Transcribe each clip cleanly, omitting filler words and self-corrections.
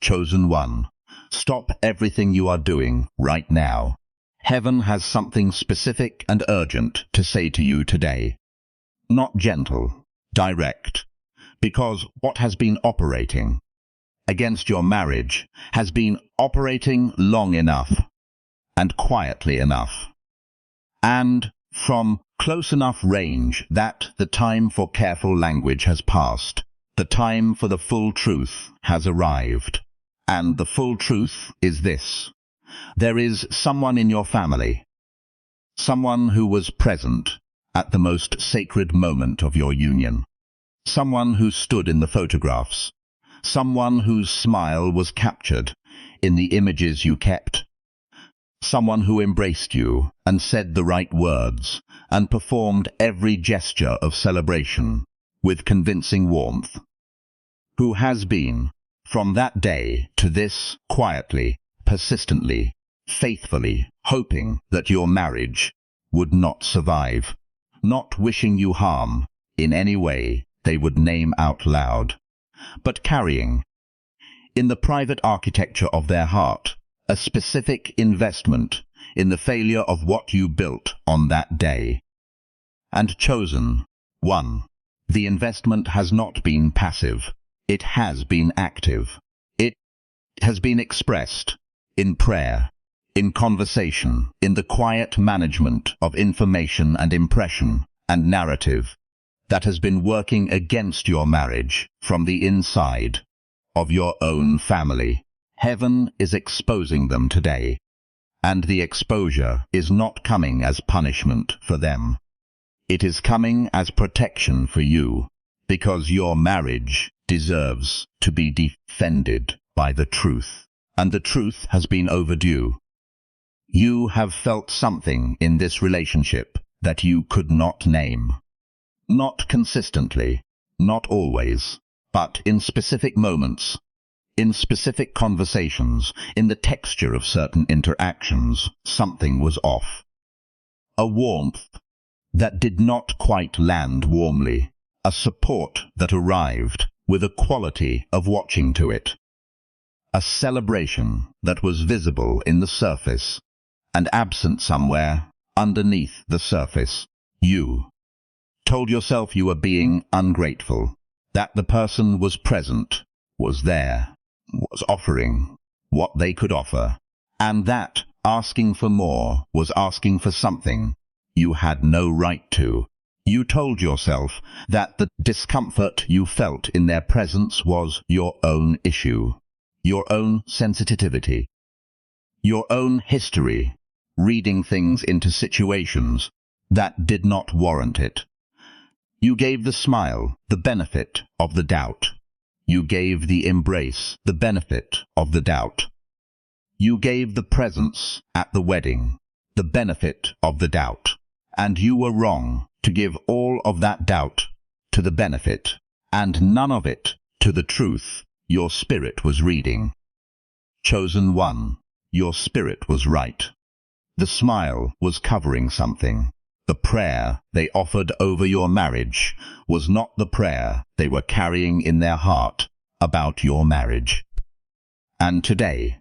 Chosen one, stop everything you are doing right now. Heaven has something specific and urgent to say to you today. Not gentle, direct, because what has been operating against your marriage has been operating long enough and quietly enough, and from close enough range that the time for careful language has passed. The time for the full truth has arrived. And the full truth is this: there is someone in your family, someone who was present at the most sacred moment of your union, someone who stood in the photographs, someone whose smile was captured in the images you kept, someone who embraced you and said the right words and performed every gesture of celebration with convincing warmth, who has been, from that day to this, quietly, persistently, faithfully, hoping that your marriage would not survive, not wishing you harm in any way they would name out loud, but carrying, in the private architecture of their heart, a specific investment in the failure of what you built on that day. And chosen one, the investment has not been passive. It has been active. It has been expressed in prayer, in conversation, in the quiet management of information and impression and narrative that has been working against your marriage from the inside of your own family. Heaven is exposing them today, and the exposure is not coming as punishment for them. It is coming as protection for you, because your marriage deserves to be defended by the truth, and the truth has been overdue. You have felt something in this relationship that you could not name. Not consistently, not always, but in specific moments, in specific conversations, in the texture of certain interactions, something was off. A warmth that did not quite land warmly, a support that arrived with a quality of watching to it, a celebration that was visible in the surface and absent somewhere underneath the surface. You told yourself you were being ungrateful, that the person was present, was there, was offering what they could offer, and that asking for more was asking for something you had no right to. You told yourself that the discomfort you felt in their presence was your own issue, your own sensitivity, your own history, reading things into situations that did not warrant it. You gave the smile the benefit of the doubt. You gave the embrace the benefit of the doubt. You gave the presence at the wedding the benefit of the doubt. And you were wrong to give all of that doubt to the benefit, and none of it to the truth your spirit was reading. Chosen one, your spirit was right. The smile was covering something. The prayer they offered over your marriage was not the prayer they were carrying in their heart about your marriage. And today,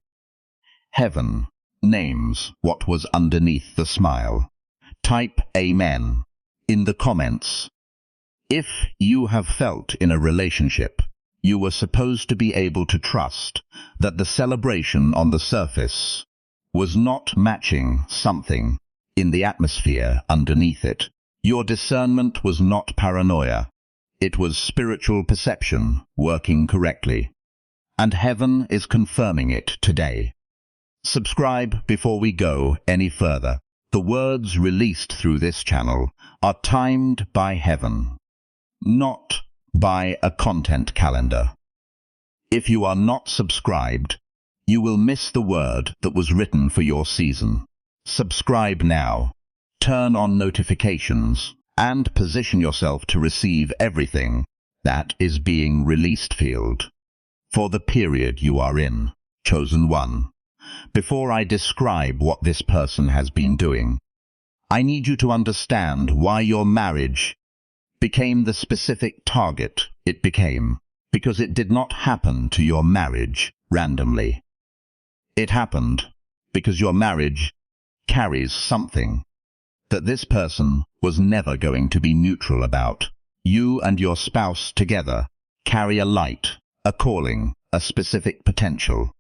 heaven names what was underneath the smile. Type Amen in the comments. If you have felt in a relationship, you were supposed to be able to trust that the celebration on the surface was not matching something in the atmosphere underneath it. Your discernment was not paranoia. It was spiritual perception working correctly. And heaven is confirming it today. Subscribe before we go any further. The words released through this channel are timed by heaven, not by a content calendar. If you are not subscribed, you will miss the word that was written for your season. Subscribe now, turn on notifications, and position yourself to receive everything that is being released field for the period you are in. Chosen one. Before I describe what this person has been doing, I need you to understand why your marriage became the specific target it became. because it did not happen to your marriage randomly. It happened because your marriage carries something that this person was never going to be neutral about. You and your spouse together carry a light, a calling, a specific potential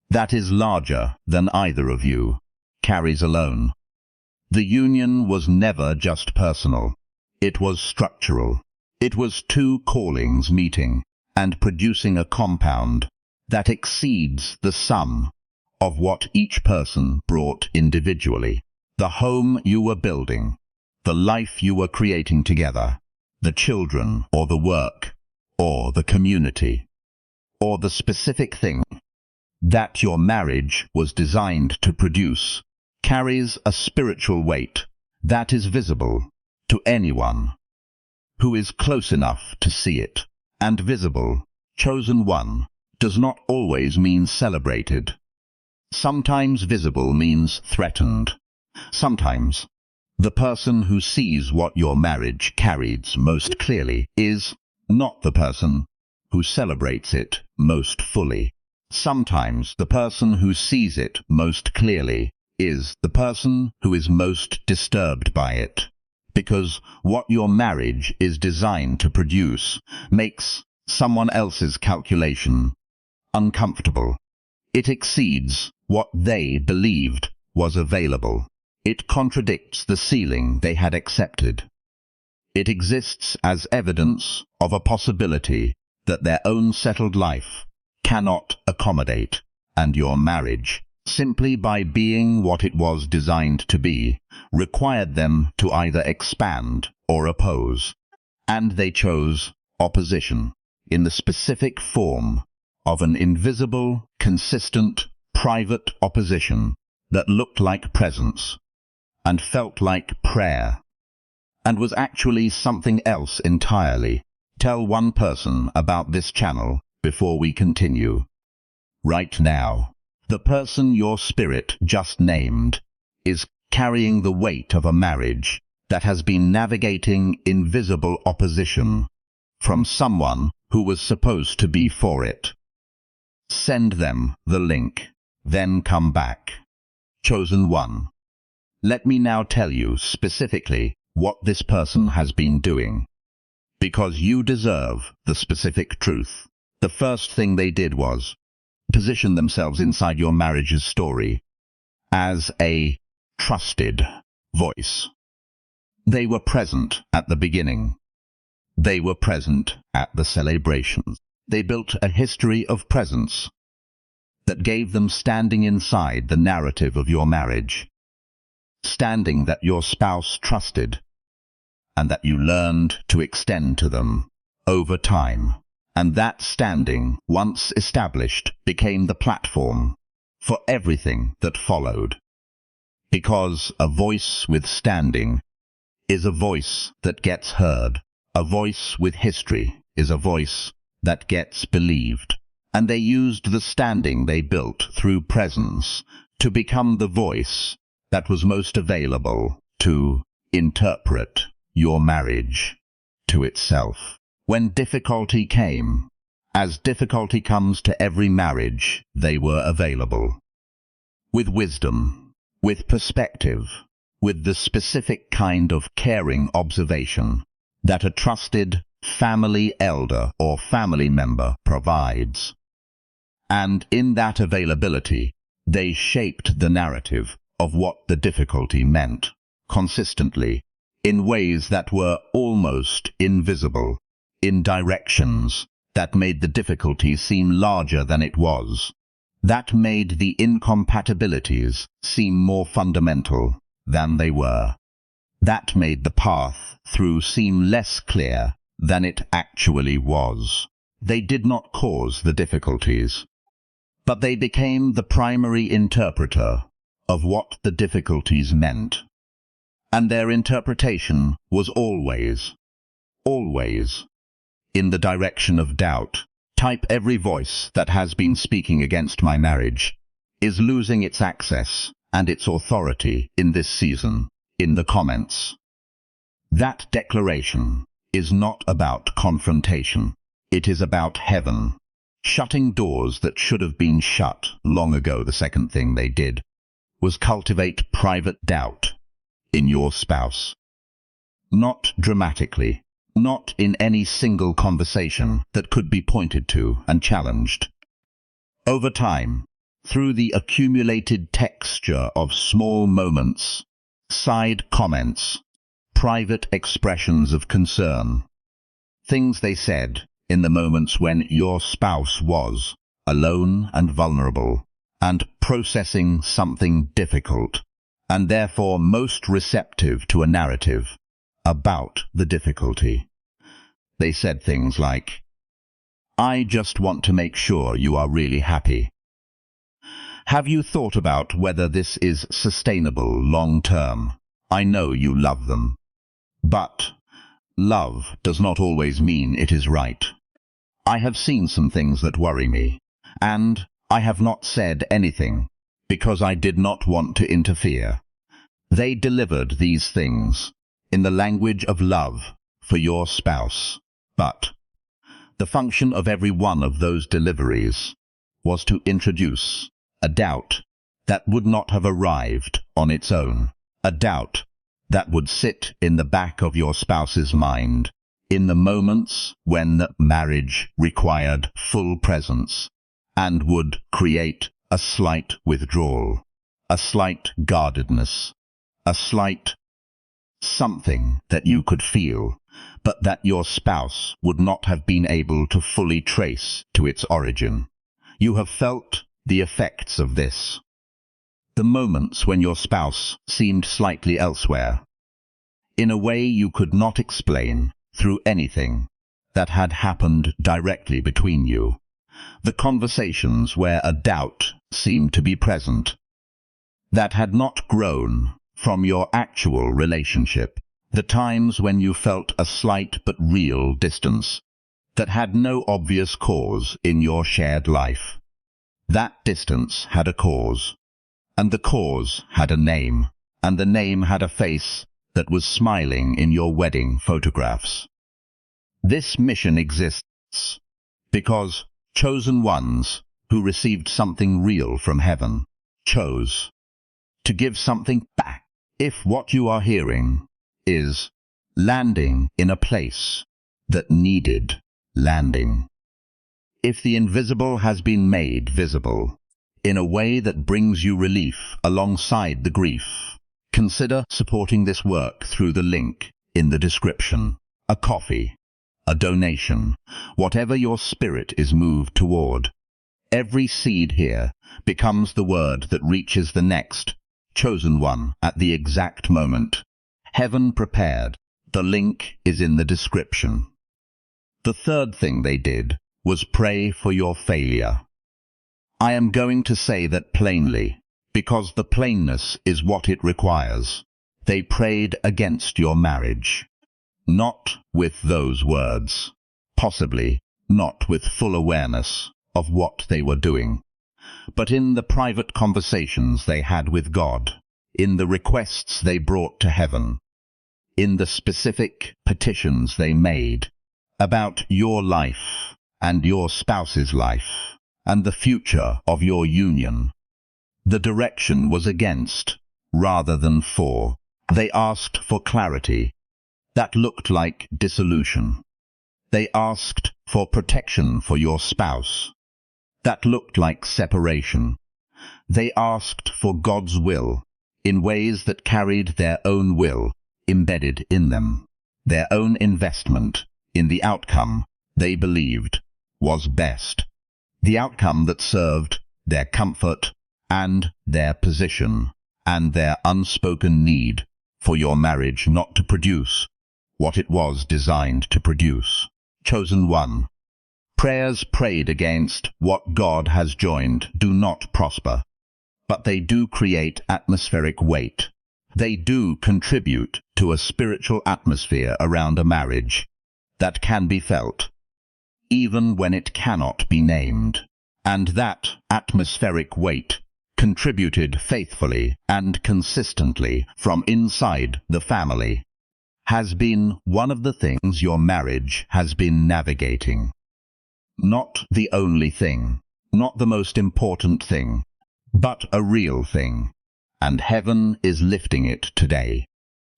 that is larger than either of you carries alone. The union was never just personal. It was structural. It was two callings meeting and producing a compound that exceeds the sum of what each person brought individually. The home you were building, the life you were creating together, the children or the work or the community, or the specific thing that your marriage was designed to produce, carries a spiritual weight that is visible to anyone who is close enough to see it. And visible, chosen one, does not always mean celebrated. Sometimes visible means threatened. Sometimes the person who sees what your marriage carries most clearly is not the person who celebrates it most fully. Sometimes the person who sees it most clearly is the person who is most disturbed by it, because what your marriage is designed to produce makes someone else's calculation uncomfortable. It exceeds what they believed was available. It contradicts the ceiling they had accepted. It exists as evidence of a possibility that their own settled life cannot accommodate, and your marriage, simply by being what it was designed to be, required them to either expand or oppose. And they chose opposition in the specific form of an invisible, consistent, private opposition that looked like presence and felt like prayer and was actually something else entirely. Tell one person about this channel before we continue. Right now, the person your spirit just named is carrying the weight of a marriage that has been navigating invisible opposition from someone who was supposed to be for it. Send them the link, then come back. Chosen one. Let me now tell you specifically what this person has been doing, because you deserve the specific truth. The first thing they did was position themselves inside your marriage's story as a trusted voice. They were present at the beginning. They were present at the celebrations. They built a history of presence that gave them standing inside the narrative of your marriage, standing that your spouse trusted and that you learned to extend to them over time. And that standing, once established, became the platform for everything that followed. Because a voice with standing is a voice that gets heard. A voice with history is a voice that gets believed. And they used the standing they built through presence to become the voice that was most available to interpret your marriage to itself. When difficulty came, as difficulty comes to every marriage, they were available. With wisdom, with perspective, with the specific kind of caring observation that a trusted family elder or family member provides. And in that availability, they shaped the narrative of what the difficulty meant, consistently, in ways that were almost invisible, in directions that made the difficulty seem larger than it was, that made the incompatibilities seem more fundamental than they were, that made the path through seem less clear than it actually was. They did not cause the difficulties, but they became the primary interpreter of what the difficulties meant. And their interpretation was always in the direction of doubt. Type every voice that has been speaking against my marriage is losing its access and its authority in this season in the comments. That declaration is not about confrontation. It is about heaven, shutting doors that should have been shut long ago. The second thing they did was cultivate private doubt in your spouse. Not dramatically, not in any single conversation that could be pointed to and challenged. Over time, through the accumulated texture of small moments, side comments, private expressions of concern, things they said in the moments when your spouse was alone and vulnerable and processing something difficult, and therefore most receptive to a narrative about the difficulty. They said things like, "I just want to make sure you are really happy. Have you thought about whether this is sustainable long term? I know you love them. But love does not always mean it is right. I have seen some things that worry me, and I have not said anything because I did not want to interfere." They delivered these things in the language of love for your spouse, but the function of every one of those deliveries was to introduce a doubt that would not have arrived on its own, a doubt that would sit in the back of your spouse's mind in the moments when marriage required full presence, and would create a slight withdrawal, a slight guardedness, a slight something that you could feel, but that your spouse would not have been able to fully trace to its origin. You have felt the effects of this. The moments when your spouse seemed slightly elsewhere, in a way you could not explain through anything that had happened directly between you. The conversations where a doubt seemed to be present, that had not grown from your actual relationship. The times when you felt a slight but real distance that had no obvious cause in your shared life. That distance had a cause, and the cause had a name, and the name had a face that was smiling in your wedding photographs. This mission exists because chosen ones who received something real from heaven chose to give something back. If what you are hearing is landing in a place that needed landing, if the invisible has been made visible in a way that brings you relief alongside the grief, consider supporting this work through the link in the description. A coffee, a donation, whatever your spirit is moved toward. Every seed here becomes the word that reaches the next chosen one at the exact moment. Heaven prepared. The link is in the description. The third thing they did was pray for your failure. I am going to say that plainly, because the plainness is what it requires. They prayed against your marriage. Not with those words, possibly not with full awareness of what they were doing, but in the private conversations they had with God, in the requests they brought to heaven, in the specific petitions they made about your life and your spouse's life and the future of your union. The direction was against rather than for. They asked for clarity that looked like dissolution. They asked for protection for your spouse that looked like separation. They asked for God's will in ways that carried their own will embedded in them, their own investment in the outcome they believed was best, the outcome that served their comfort and their position and their unspoken need for your marriage not to produce what it was designed to produce. Chosen one. Prayers prayed against what God has joined do not prosper, but they do create atmospheric weight. They do contribute to a spiritual atmosphere around a marriage that can be felt, even when it cannot be named. And that atmospheric weight contributed faithfully and consistently from inside the family has been one of the things your marriage has been navigating. Not the only thing, not the most important thing, but a real thing. And heaven is lifting it today.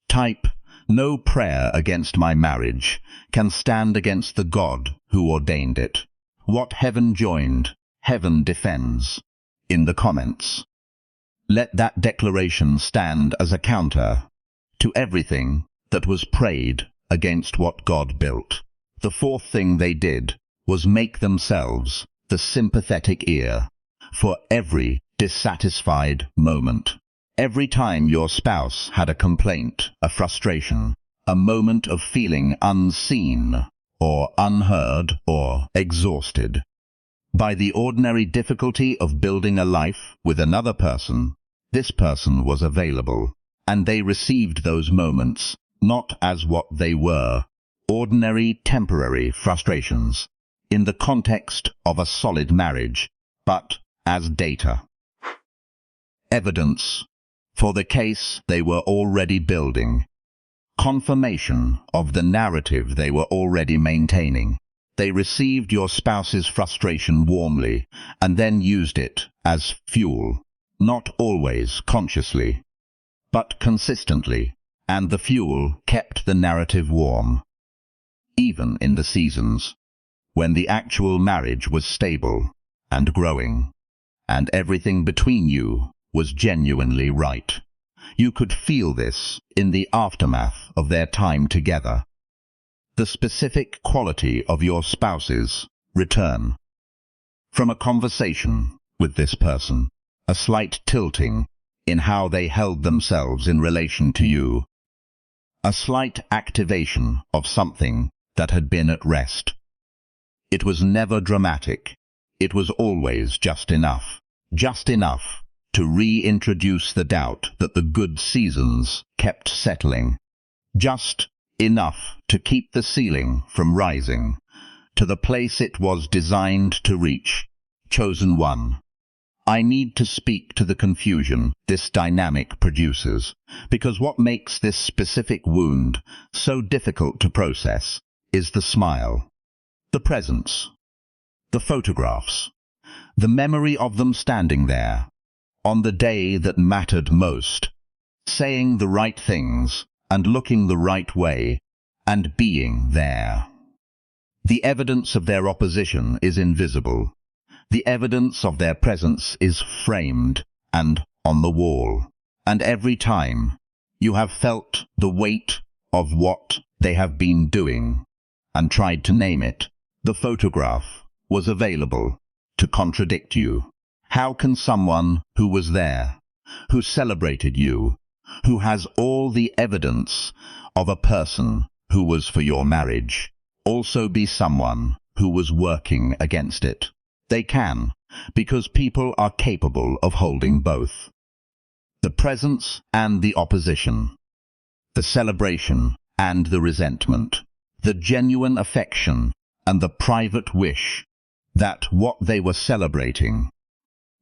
Type, "No prayer against my marriage can stand against the God who ordained it. What heaven joined, heaven defends," in the comments. Let that declaration stand as a counter to everything that was prayed against what God built. The fourth thing they did was make themselves the sympathetic ear for every dissatisfied moment. Every time your spouse had a complaint, a frustration, a moment of feeling unseen or unheard or exhausted by the ordinary difficulty of building a life with another person, this person was available, and they received those moments not as what they were, ordinary temporary frustrations, in the context of a solid marriage, but as data. Evidence for the case they were already building. Confirmation of the narrative they were already maintaining. They received your spouse's frustration warmly and then used it as fuel, not always consciously, but consistently, and the fuel kept the narrative warm. Even in the seasons when the actual marriage was stable and growing, and everything between you was genuinely right. You could feel this in the aftermath of their time together. The specific quality of your spouse's return. From a conversation with this person, a slight tilting in how they held themselves in relation to you, a slight activation of something that had been at rest. It was never dramatic. It was always just enough to reintroduce the doubt that the good seasons kept settling, just enough to keep the ceiling from rising to the place it was designed to reach. Chosen one. I need to speak to the confusion this dynamic produces, because what makes this specific wound so difficult to process is the smile, the presence, the photographs, the memory of them standing there, on the day that mattered most, saying the right things and looking the right way and being there. The evidence of their opposition is invisible. The evidence of their presence is framed and on the wall. And every time you have felt the weight of what they have been doing and tried to name it, the photograph was available to contradict you. How can someone who was there, who celebrated you, who has all the evidence of a person who was for your marriage, also be someone who was working against it? They can, because people are capable of holding both. The presence and the opposition, the celebration and the resentment, the genuine affection and the private wish that what they were celebrating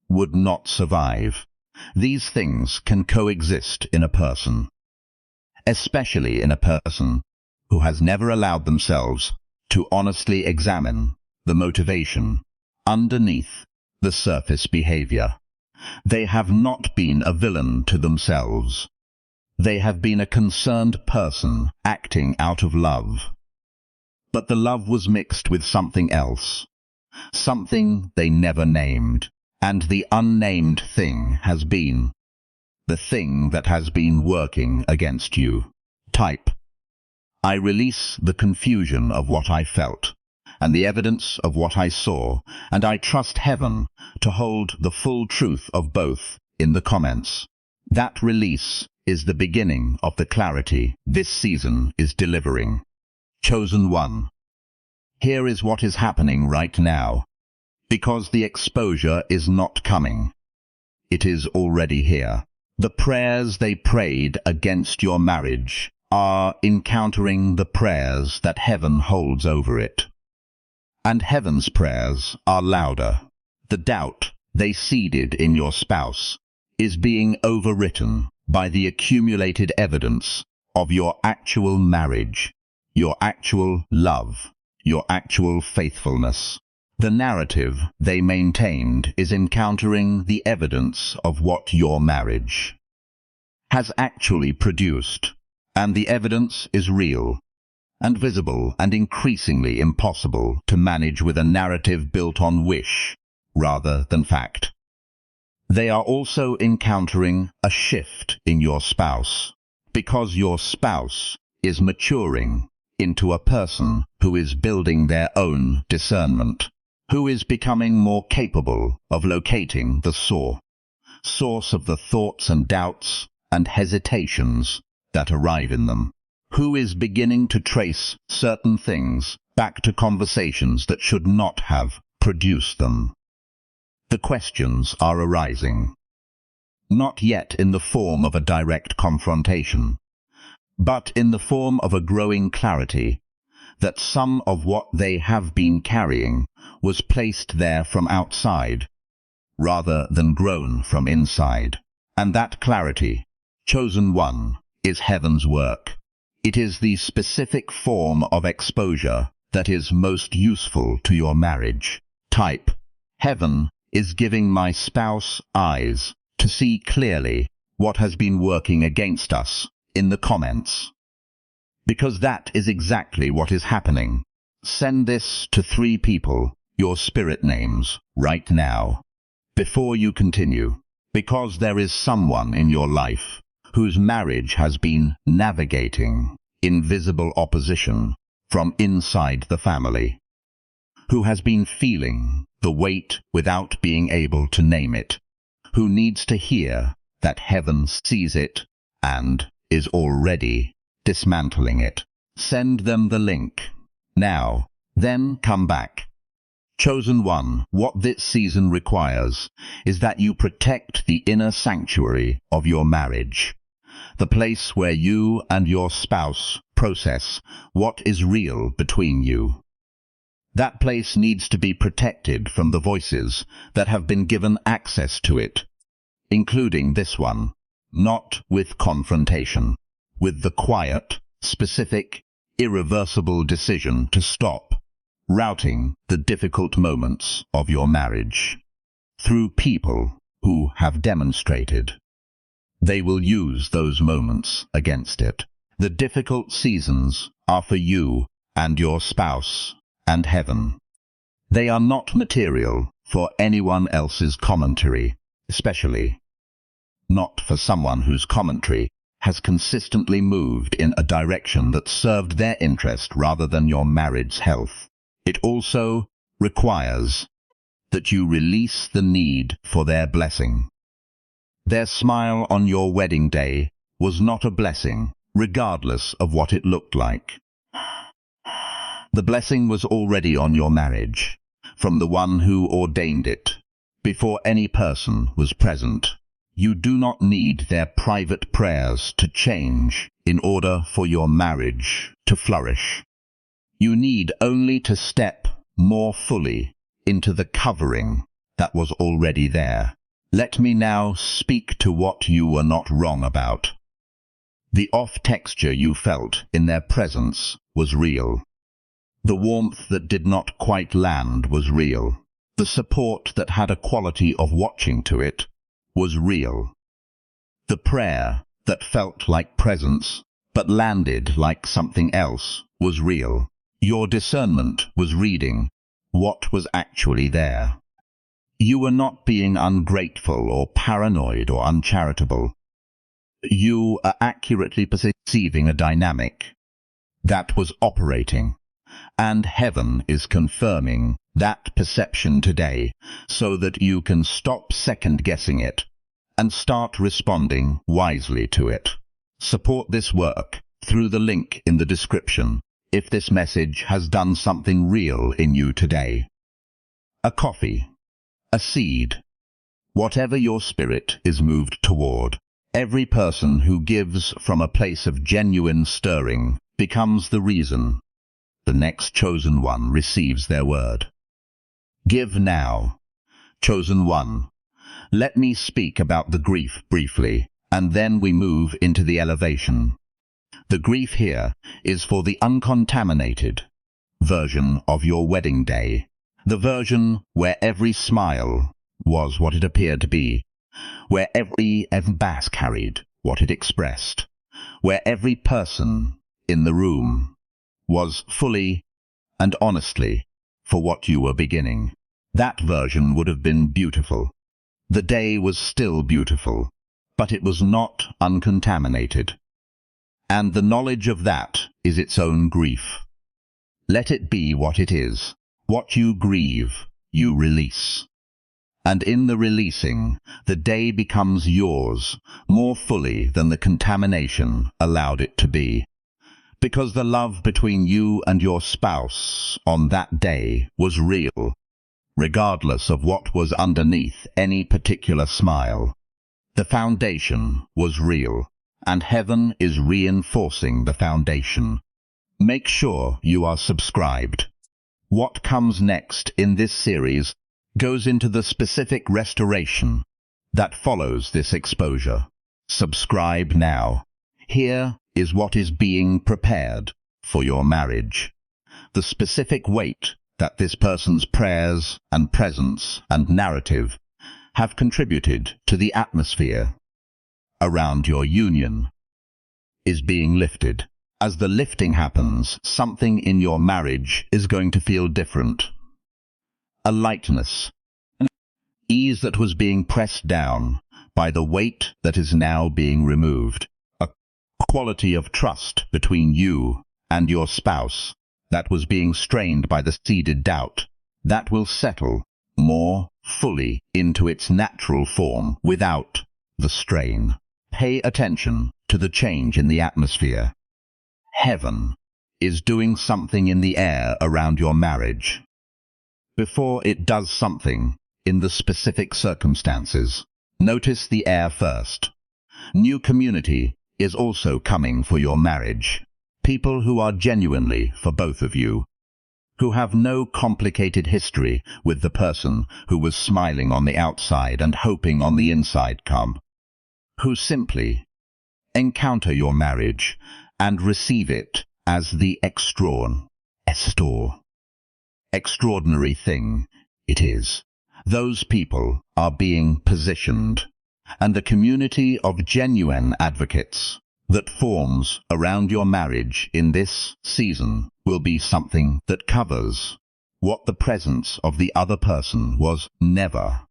would not survive. These things can coexist in a person, especially in a person who has never allowed themselves to honestly examine the motivation underneath the surface behavior. They have not been a villain to themselves. They have been a concerned person acting out of love. But the love was mixed with something else, something they never named. And the unnamed thing has been the thing that has been working against you. Type, I release the confusion of what I felt and the evidence of what I saw, and I trust heaven to hold the full truth of both in the comments. That release is the beginning of the clarity this season is delivering. Chosen one. Here is what is happening right now. Because the exposure is not coming. It is already here. The prayers they prayed against your marriage are encountering the prayers that heaven holds over it. And heaven's prayers are louder. The doubt they seeded in your spouse is being overwritten by the accumulated evidence of your actual marriage, your actual love, your actual faithfulness. The narrative they maintained is encountering the evidence of what your marriage has actually produced, and the evidence is real and visible and increasingly impossible to manage with a narrative built on wish rather than fact. They are also encountering a shift in your spouse, because your spouse is maturing into a person who is building their own discernment, who is becoming more capable of locating the source of the thoughts and doubts and hesitations that arrive in them, who is beginning to trace certain things back to conversations that should not have produced them. The questions are arising, not yet in the form of a direct confrontation, but in the form of a growing clarity that some of what they have been carrying was placed there from outside, rather than grown from inside. And that clarity, chosen one, is heaven's work. It is the specific form of exposure that is most useful to your marriage. Type, heaven is giving my spouse eyes to see clearly what has been working against us in the comments. Because that is exactly what is happening. Send this to 3 people, your spirit names, right now, before you continue, because there is someone in your life whose marriage has been navigating invisible opposition from inside the family, who has been feeling the weight without being able to name it, who needs to hear that heaven sees it and is already dismantling it. Send them the link now, then come back. Chosen one, what this season requires is that you protect the inner sanctuary of your marriage, the place where you and your spouse process what is real between you. That place needs to be protected from the voices that have been given access to it, including this one, not with confrontation, with the quiet, specific, irreversible decision to stop routing the difficult moments of your marriage through people who have demonstrated they will use those moments against it. The difficult seasons are for you and your spouse and heaven. They are not material for anyone else's commentary, especially not for someone whose commentary has consistently moved in a direction that served their interest rather than your marriage's health. It also requires that you release the need for their blessing. Their smile on your wedding day was not a blessing, regardless of what it looked like. The blessing was already on your marriage, from the one who ordained it, before any person was present. You do not need their private prayers to change in order for your marriage to flourish. You need only to step more fully into the covering that was already there. Let me now speak to what you were not wrong about. The off texture you felt in their presence was real. The warmth that did not quite land was real. The support that had a quality of watching to it was real. The prayer that felt like presence but landed like something else was real. Your discernment was reading what was actually there. You were not being ungrateful or paranoid or uncharitable. You are accurately perceiving a dynamic that was operating, and heaven is confirming that perception today so that you can stop second-guessing it and start responding wisely to it. Support this work through the link in the description if this message has done something real in you today. A coffee, a seed, whatever your spirit is moved toward. Every person who gives from a place of genuine stirring becomes the reason the next chosen one receives their word. Give now, chosen one. Let me speak about the grief briefly, and then we move into the elevation. The grief here is for the uncontaminated version of your wedding day, The version where every smile was what it appeared to be, where every bass carried what it expressed, where every person in the room was fully and honestly for what you were beginning. That version would have been beautiful. The day was still beautiful, but it was not uncontaminated. And the knowledge of that is its own grief. Let it be what it is. What you grieve, you release. And in the releasing, the day becomes yours more fully than the contamination allowed it to be. Because the love between you and your spouse on that day was real, regardless of what was underneath any particular smile. The foundation was real, and heaven is reinforcing the foundation. Make sure you are subscribed. What comes next in this series goes into the specific restoration that follows this exposure. Subscribe now. Here is what is being prepared for your marriage. The specific weight that this person's prayers and presence and narrative have contributed to the atmosphere around your union is being lifted. As the lifting happens, something in your marriage is going to feel different. A lightness, an ease that was being pressed down by the weight that is now being removed. A quality of trust between you and your spouse that was being strained by the seeded doubt that will settle more fully into its natural form without the strain. Pay attention to the change in the atmosphere. Heaven is doing something in the air around your marriage. Before it does something in the specific circumstances, notice the air first. New community is also coming for your marriage. People who are genuinely for both of you, who have no complicated history with the person who was smiling on the outside and hoping on the inside come, who simply encounter your marriage and receive it as the extraordinary thing it is. Those people are being positioned, and the community of genuine advocates that forms around your marriage in this season will be something that covers what the presence of the other person was never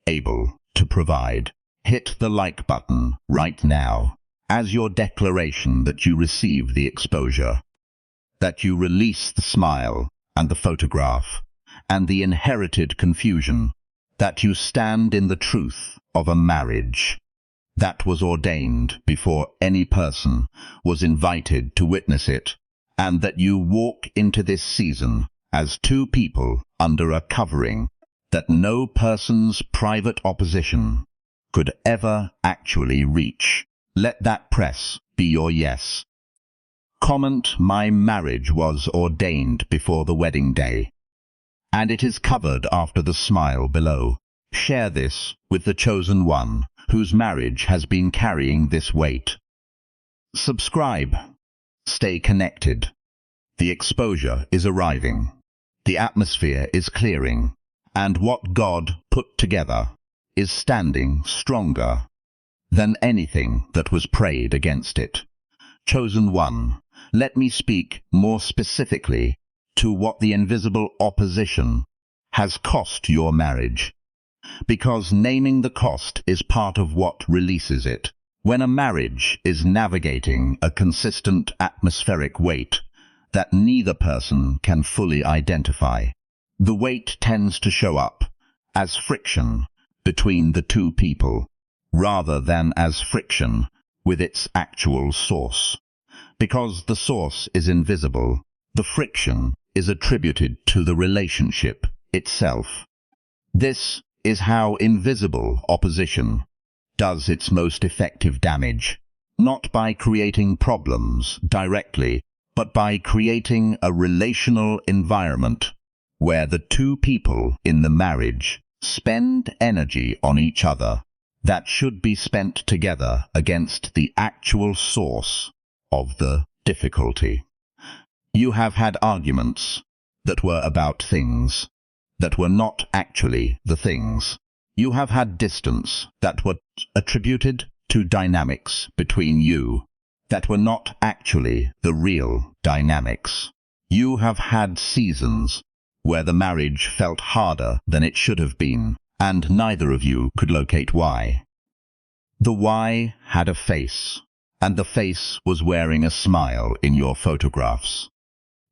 able to provide. Hit the like button right now as your declaration that you receive the exposure, that you release the smile and the photograph and the inherited confusion, that you stand in the truth of a marriage that was ordained before any person was invited to witness it, and that you walk into this season as two people under a covering that no person's private opposition could ever actually reach. Let that press be your yes. Comment, my marriage was ordained before the wedding day, and it is covered after the smile below. Share this with the chosen one whose marriage has been carrying this weight. Subscribe. Stay connected. The exposure is arriving. The atmosphere is clearing, and what God put together is standing stronger than anything that was prayed against it. Chosen one, let me speak more specifically to what the invisible opposition has cost your marriage, because naming the cost is part of what releases it. When a marriage is navigating a consistent atmospheric weight that neither person can fully identify, the weight tends to show up as friction between the two people, rather than as friction with its actual source. Because the source is invisible, the friction is attributed to the relationship itself. This is how invisible opposition does its most effective damage, not by creating problems directly, but by creating a relational environment where the two people in the marriage spend energy on each other that should be spent together against the actual source of the difficulty. You have had arguments that were about things that were not actually the things. You have had distance that were attributed to dynamics between you that were not actually the real dynamics. You have had seasons where the marriage felt harder than it should have been, and neither of you could locate why. The why had a face, and the face was wearing a smile in your photographs.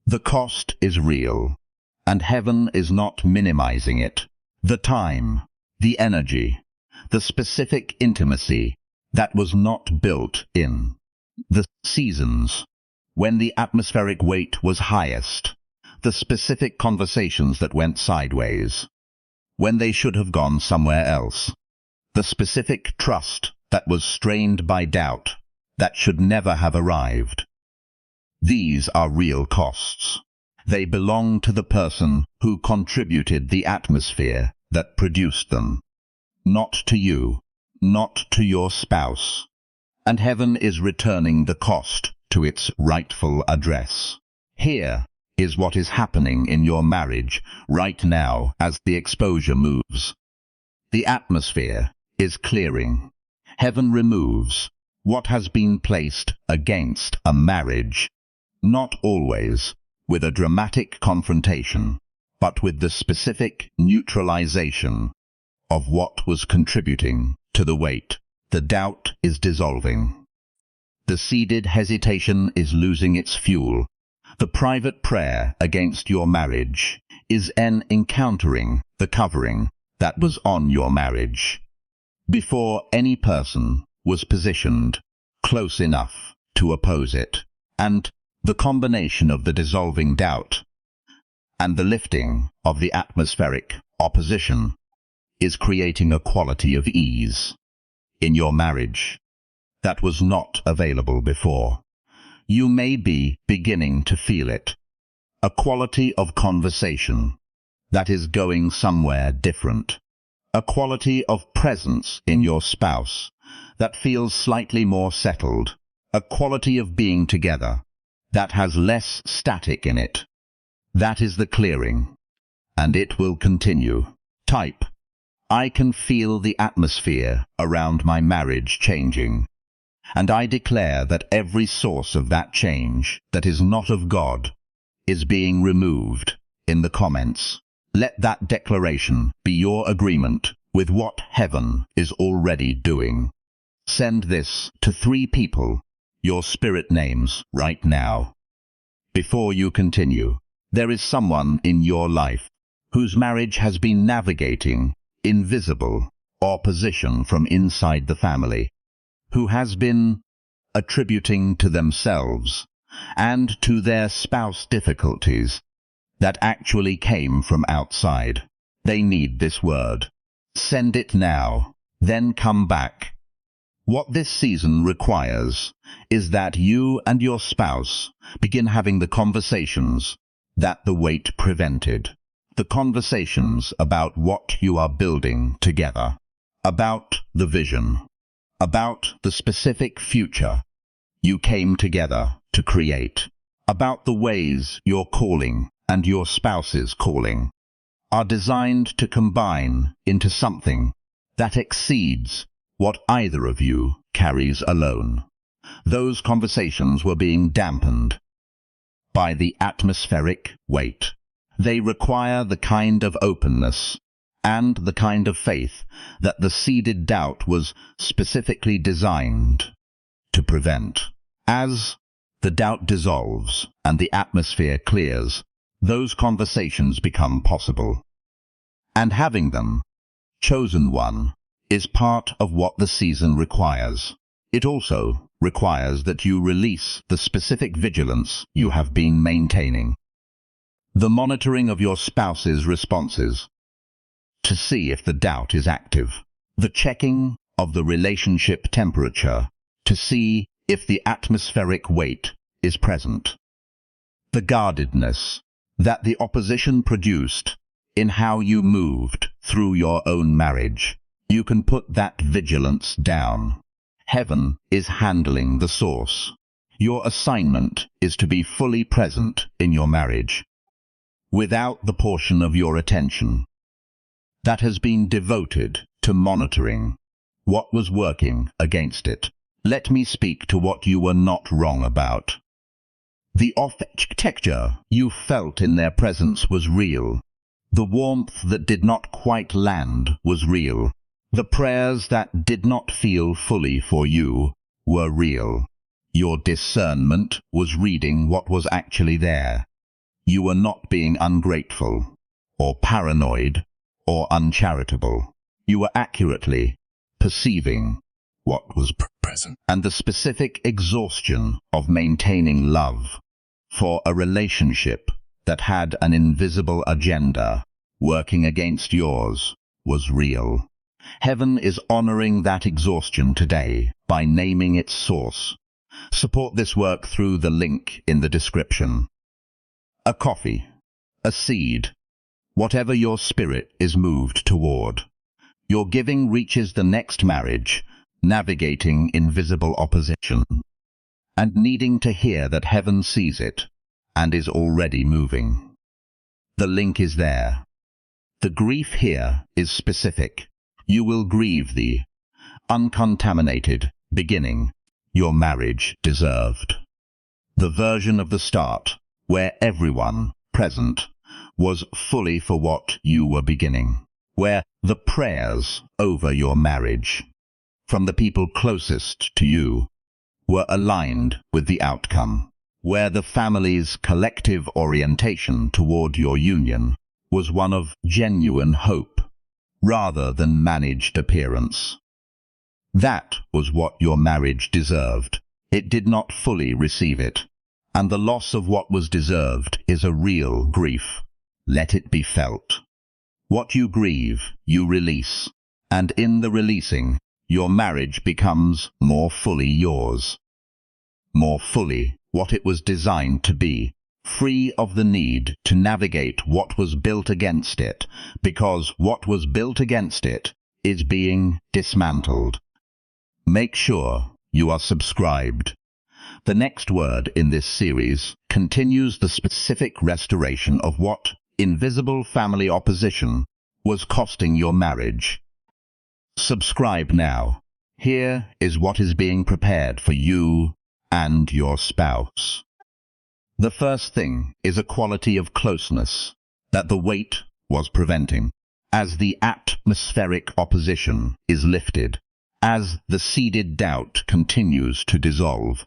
The cost is real, and heaven is not minimizing it. The time, the energy, the specific intimacy that was not built in. The seasons when the atmospheric weight was highest, the specific conversations that went sideways, when they should have gone somewhere else, the specific trust that was strained by doubt that should never have arrived. These are real costs. They belong to the person who contributed the atmosphere that produced them, not to you, not to your spouse. And heaven is returning the cost to its rightful address. Here is what is happening in your marriage right now as the exposure moves. The atmosphere is clearing. Heaven removes what has been placed against a marriage, not always with a dramatic confrontation, but with the specific neutralization of what was contributing to the weight. The doubt is dissolving. The seeded hesitation is losing its fuel. The private prayer against your marriage is encountering the covering that was on your marriage before any person was positioned close enough to oppose it. And the combination of the dissolving doubt and the lifting of the atmospheric opposition is creating a quality of ease in your marriage that was not available before. You may be beginning to feel it. A quality of conversation that is going somewhere different. A quality of presence in your spouse that feels slightly more settled. A quality of being together that has less static in it. That is the clearing, and it will continue. Type: I can feel the atmosphere around my marriage changing, and I declare that every source of that change that is not of God is being removed in the comments. Let that declaration be your agreement with what heaven is already doing. Send this to 3 people, your spirit names, right now. Before you continue, there is someone in your life whose marriage has been navigating invisible opposition from inside the family, who has been attributing to themselves and to their spouse difficulties that actually came from outside. They need this word. Send it now, then come back. What this season requires is that you and your spouse begin having the conversations that the weight prevented. The conversations about what you are building together, about the vision, about the specific future you came together to create, about the ways your calling and your spouse's calling are designed to combine into something that exceeds what either of you carries alone. Those conversations were being dampened by the atmospheric weight. They require the kind of openness and the kind of faith that the seeded doubt was specifically designed to prevent. As the doubt dissolves and the atmosphere clears, those conversations become possible. And having them, chosen one, is part of what the season requires. It also requires that you release the specific vigilance you have been maintaining. The monitoring of your spouse's responses to see if the doubt is active. The checking of the relationship temperature to see if the atmospheric weight is present. The guardedness that the opposition produced in how you moved through your own marriage. You can put that vigilance down. Heaven is handling the source. Your assignment is to be fully present in your marriage. without the portion of your attention that has been devoted to monitoring what was working against it. Let me speak to what you were not wrong about. The off-texture you felt in their presence was real. The warmth that did not quite land was real. The prayers that did not feel fully for you were real. Your discernment was reading what was actually there. You were not being ungrateful, or paranoid, or uncharitable. You were accurately perceiving what was present, and the specific exhaustion of maintaining love for a relationship that had an invisible agenda working against yours was real. Heaven is honoring that exhaustion today by naming its source. Support this work through the link in the description. A coffee, a seed, whatever your spirit is moved toward. Your giving reaches the next marriage, navigating invisible opposition, and needing to hear that heaven sees it and is already moving. The link is there. The grief here is specific. You will grieve the uncontaminated beginning your marriage deserved. The version of the start where everyone present was fully for what you were beginning, where the prayers over your marriage from the people closest to you were aligned with the outcome, where the family's collective orientation toward your union was one of genuine hope rather than managed appearance. That was what your marriage deserved. It did not fully receive it, and the loss of what was deserved is a real grief. Let it be felt. What you grieve, you release, and in the releasing, your marriage becomes more fully yours. More fully what it was designed to be, free of the need to navigate what was built against it, because what was built against it is being dismantled. Make sure you are subscribed. The next word in this series continues the specific restoration of what invisible family opposition was costing your marriage. Subscribe now. Here is what is being prepared for you and your spouse. The first thing is a quality of closeness that the weight was preventing. As the atmospheric opposition is lifted, as the seeded doubt continues to dissolve,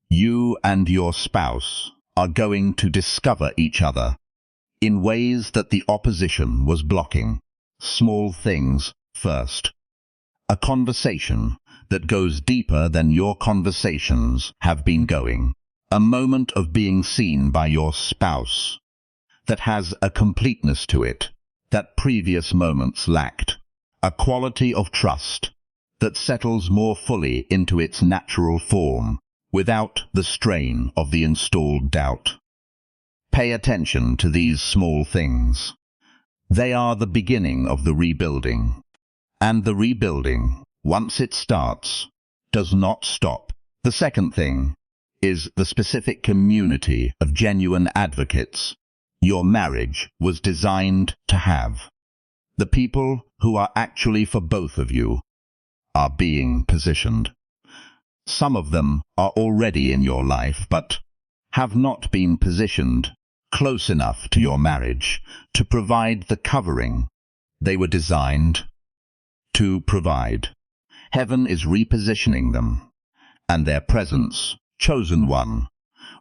you and your spouse are going to discover each other in ways that the opposition was blocking. Small things first. A conversation that goes deeper than your conversations have been going. A moment of being seen by your spouse that has a completeness to it that previous moments lacked. A quality of trust that settles more fully into its natural form without the strain of the installed doubt. Pay attention to these small things. They are the beginning of the rebuilding. And the rebuilding, once it starts, does not stop. The second thing is the specific community of genuine advocates your marriage was designed to have. The people who are actually for both of you are being positioned. Some of them are already in your life, but have not been positioned close enough to your marriage to provide the covering they were designed to provide. Heaven is repositioning them, and their presence, chosen one,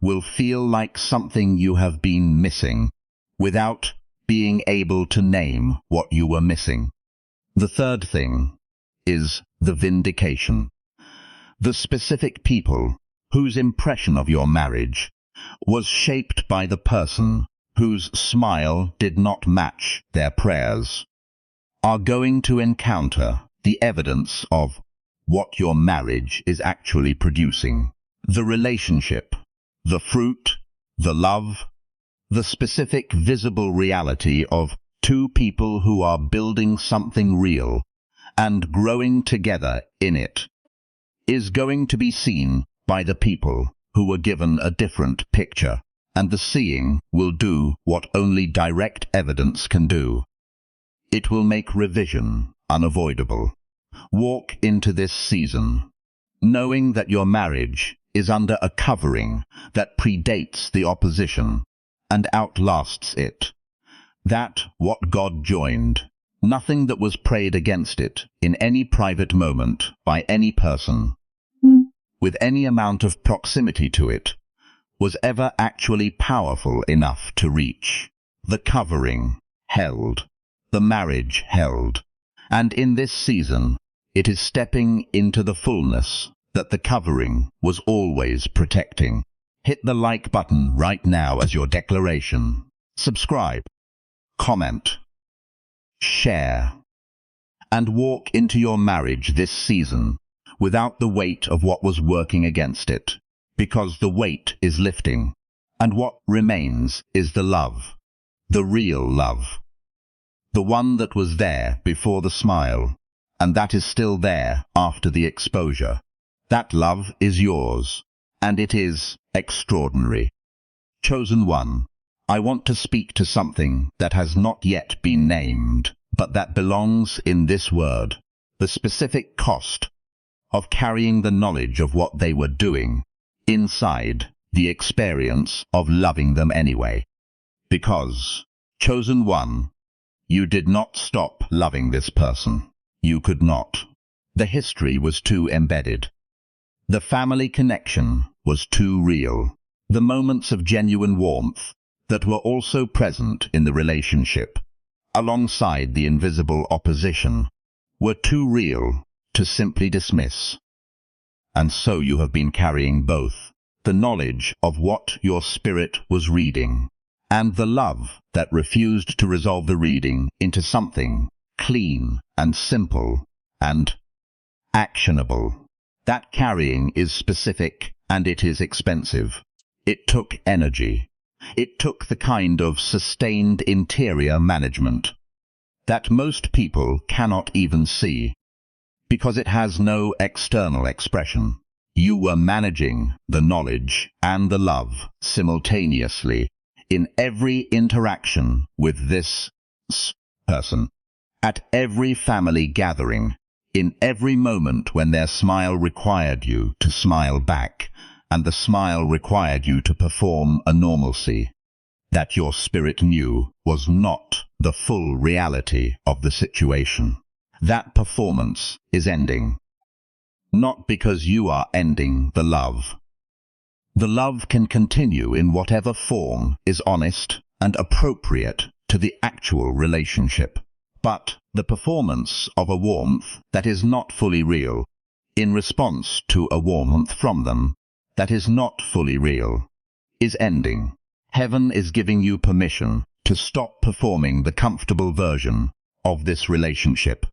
will feel like something you have been missing without being able to name what you were missing. The third thing is the vindication. The specific people whose impression of your marriage was shaped by the person whose smile did not match their prayers are going to encounter the evidence of what your marriage is actually producing. The relationship, the fruit, the love, the specific visible reality of two people who are building something real and growing together in it is going to be seen by the people who were given a different picture. and the seeing will do what only direct evidence can do. It will make revision unavoidable. Walk into this season, knowing that your marriage is under a covering that predates the opposition and outlasts it. That what God joined, nothing that was prayed against it in any private moment by any person, with any amount of proximity to it, was ever actually powerful enough to reach. The covering held, the marriage held, and in this season it is stepping into the fullness that the covering was always protecting. Hit the like button right now as your declaration. Subscribe, comment, share, and walk into your marriage this season without the weight of what was working against it, because the weight is lifting, and what remains is the love, the real love, the one that was there before the smile, and that is still there after the exposure. That love is yours, and it is extraordinary. Chosen one, I want to speak to something that has not yet been named, but that belongs in this word, the specific cost of carrying the knowledge of what they were doing inside the experience of loving them anyway. Because, chosen one, you did not stop loving this person. You could not. The history was too embedded. The family connection was too real. The moments of genuine warmth that were also present in the relationship, alongside the invisible opposition, were too real to simply dismiss. And so you have been carrying both the knowledge of what your spirit was reading and the love that refused to resolve the reading into something clean and simple and actionable. That carrying is specific and it is expensive. It took energy. It took the kind of sustained interior management that most people cannot even see, because it has no external expression. You were managing the knowledge and the love simultaneously in every interaction with this person, at every family gathering, in every moment when their smile required you to smile back, and the smile required you to perform a normalcy that your spirit knew was not the full reality of the situation. That performance is ending. Not because you are ending the love. The love can continue in whatever form is honest and appropriate to the actual relationship. But the performance of a warmth that is not fully real, in response to a warmth from them that is not fully real, is ending. Heaven is giving you permission to stop performing the comfortable version of this relationship,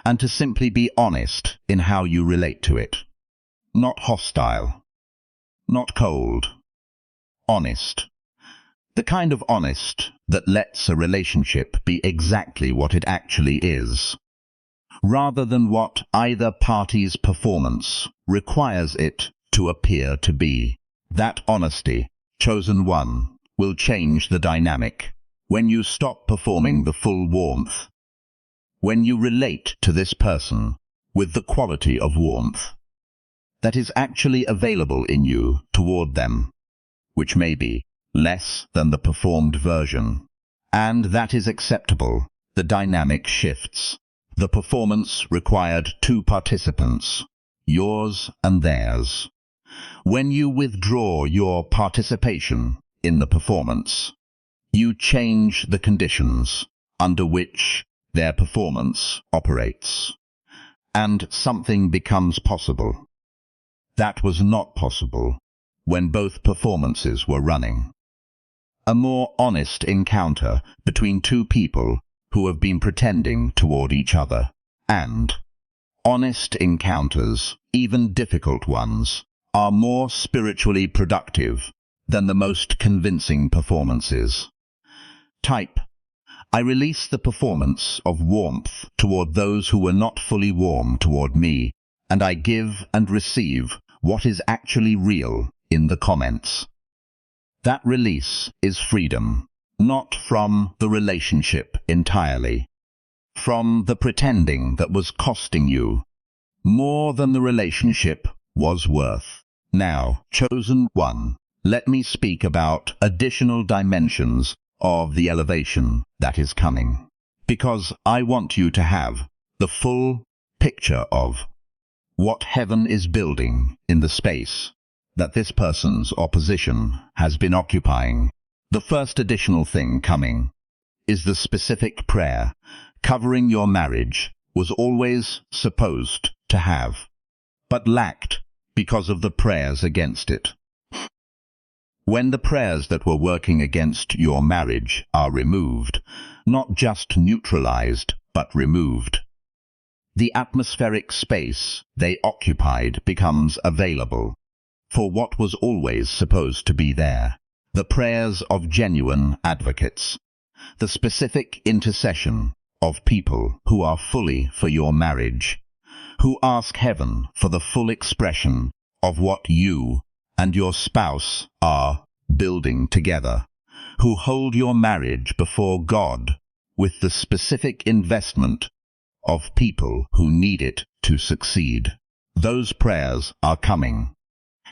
and to simply be honest in how you relate to it. Not hostile, not cold, honest. The kind of honest that lets a relationship be exactly what it actually is, rather than what either party's performance requires it to appear to be. That honesty, chosen one, will change the dynamic. When you stop performing the full warmth, when you relate to this person with the quality of warmth that is actually available in you toward them, which may be less than the performed version, and that is acceptable, the dynamic shifts. The performance required two participants, yours and theirs. When you withdraw your participation in the performance, you change the conditions under which their performance operates, and something becomes possible that was not possible when both performances were running. A more honest encounter between two people who have been pretending toward each other, and honest encounters, even difficult ones, are more spiritually productive than the most convincing performances. Type, I release the performance of warmth toward those who were not fully warm toward me, and I give and receive what is actually real in the comments. That release is freedom, not from the relationship entirely, from the pretending that was costing you more than the relationship was worth. Now, chosen one, let me speak about additional dimensions of the elevation that is coming, because I want you to have the full picture of what heaven is building in the space that this person's opposition has been occupying. The first additional thing coming is the specific prayer covering your marriage was always supposed to have, but lacked because of the prayers against it. When the prayers that were working against your marriage are removed, not just neutralized, but removed, the atmospheric space they occupied becomes available for what was always supposed to be there. The prayers of genuine advocates, the specific intercession of people who are fully for your marriage, who ask heaven for the full expression of what you and your spouse are building together, who hold your marriage before God with the specific investment of people who need it to succeed. Those prayers are coming.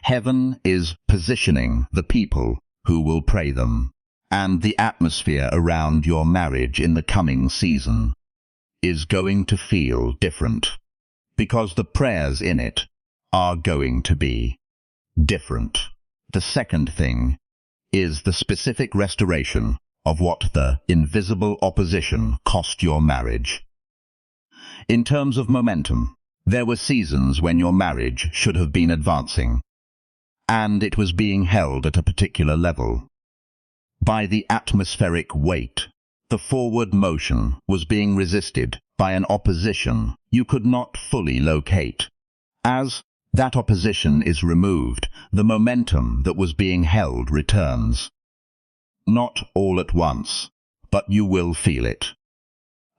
Heaven is positioning the people who will pray them, and the atmosphere around your marriage in the coming season is going to feel different, because the prayers in it are going to be different. The second thing is the specific restoration of what the invisible opposition cost your marriage. In terms of momentum, there were seasons when your marriage should have been advancing, and it was being held at a particular level. By the atmospheric weight, the forward motion was being resisted by an opposition you could not fully locate. As that opposition is removed, the momentum that was being held returns. Not all at once, but you will feel it.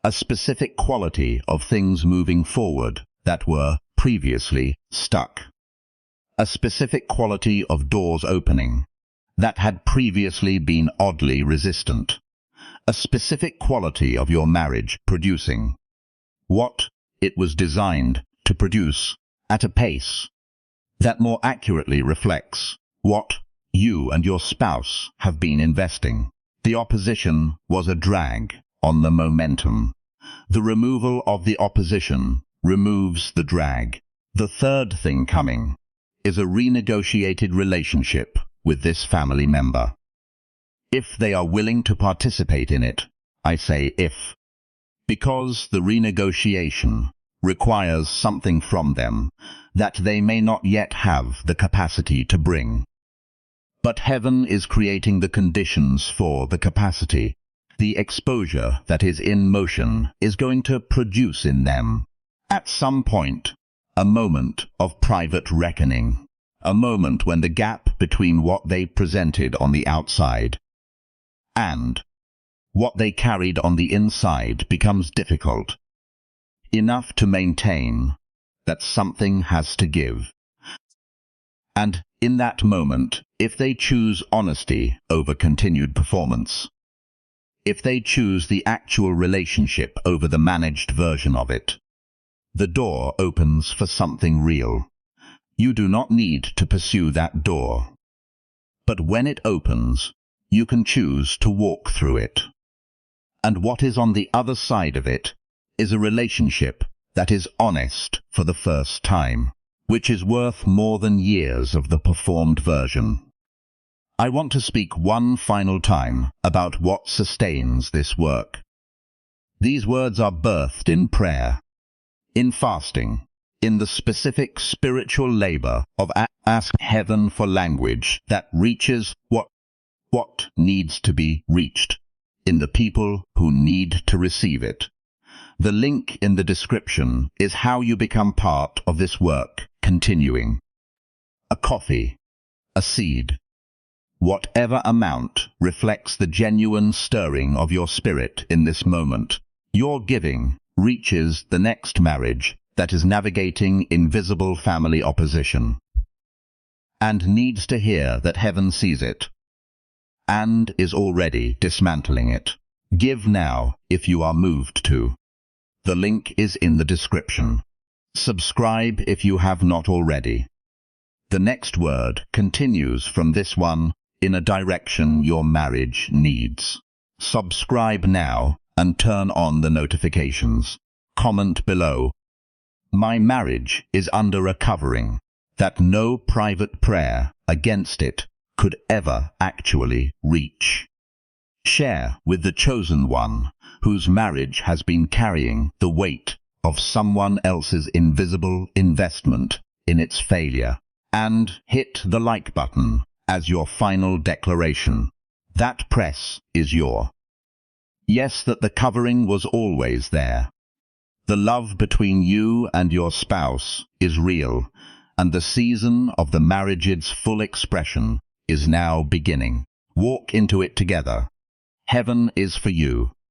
A specific quality of things moving forward that were previously stuck. A specific quality of doors opening that had previously been oddly resistant. A specific quality of your marriage producing what it was designed to produce at a pace that more accurately reflects what you and your spouse have been investing. The opposition was a drag on the momentum. The removal of the opposition removes the drag. The third thing coming is a renegotiated relationship with this family member. If they are willing to participate in it, I say if, because the renegotiation requires something from them that they may not yet have the capacity to bring. But heaven is creating the conditions for the capacity. The exposure that is in motion is going to produce in them, at some point, a moment of private reckoning, a moment when the gap between what they presented on the outside and what they carried on the inside becomes difficult, enough to maintain that something has to give. And in that moment, if they choose honesty over continued performance, if they choose the actual relationship over the managed version of it, the door opens for something real. You do not need to pursue that door. But when it opens, you can choose to walk through it. And what is on the other side of it is a relationship that is honest for the first time, which is worth more than years of the performed version. I want to speak one final time about what sustains this work. These words are birthed in prayer, in fasting, in the specific spiritual labor of ask heaven for language that reaches what needs to be reached in the people who need to receive it. The link in the description is how you become part of this work continuing. A coffee, a seed, whatever amount reflects the genuine stirring of your spirit in this moment. Your giving reaches the next marriage that is navigating invisible family opposition and needs to hear that heaven sees it. and is already dismantling it. Give now if you are moved to. The link is in the description. Subscribe if you have not already. The next word continues from this one in a direction your marriage needs. Subscribe now and turn on the notifications. Comment below. My marriage is under a covering that no private prayer against it could ever actually reach. Share with the chosen one whose marriage has been carrying the weight of someone else's invisible investment in its failure. And hit the like button as your final declaration. That press is your yes, that the covering was always there. The love between you and your spouse is real, and the season of the marriage's full expression is now beginning. Walk into it together. Heaven is for you.